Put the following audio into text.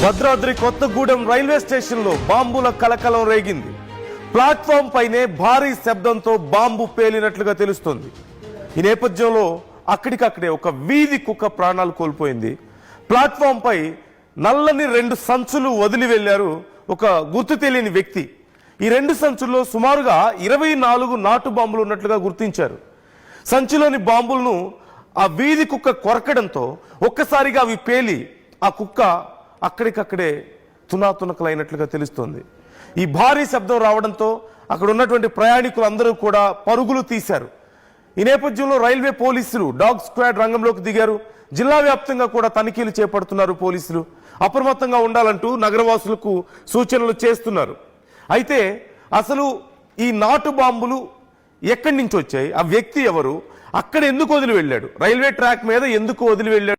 Bhadradri Kothagudem railway స్టేషన్లో బాంబుల కలకలం రేగింది. ప్లాట్ఫామ్ పైనే భారీ శబ్దంతో బాంబు పేలినట్లుగా తెలుస్తోంది. ఈ నేపథ్యంలో అక్కడికక్కడే ఒక వీధి కుక్క ప్రాణాలు కోల్పోయింది. ప్లాట్ఫామ్ పై నల్లని 2 సంచులు వదిలి వెళ్లారు ఒక గుర్తు తెలియని వ్యక్తి. ఈ 2 సంచుల్లో సుమారుగా 24 నాటు బాంబులు ఉన్నట్లుగా గుర్తించారు. సంచిలోని బాంబులను ఆ వీధి కుక్క కొరకడంతో ఒక్కసారిగా అవి పేలి ఆ కుక్క అక్కడికక్కడే తునాతునకలైనట్లుగా తెలుస్తోంది. ఈ భారీ శబ్దం రావడంతో అక్కడ ఉన్నటువంటి ప్రయాణికులు అందరూ కూడా పరుగులు తీశారు. ఈ నేపథ్యంలో రైల్వే పోలీసులు డాగ్ స్క్వాడ్ రంగంలోకి దిగారు. జిల్లా వ్యాప్తంగా కూడా తనిఖీలు చేపడుతున్నారు పోలీసులు. అప్రమత్తంగా ఉండాలంటూ నగరవాసులకు సూచనలు చేస్తున్నారు. అయితే అసలు ఈ నాటు బాంబులు ఎక్కడి నుంచి వచ్చాయి, ఆ వ్యక్తి ఎవరు, అక్కడ ఎందుకు వదిలి వెళ్ళాడు, రైల్వే ట్రాక్ మీద ఎందుకు వదిలి వెళ్ళాడు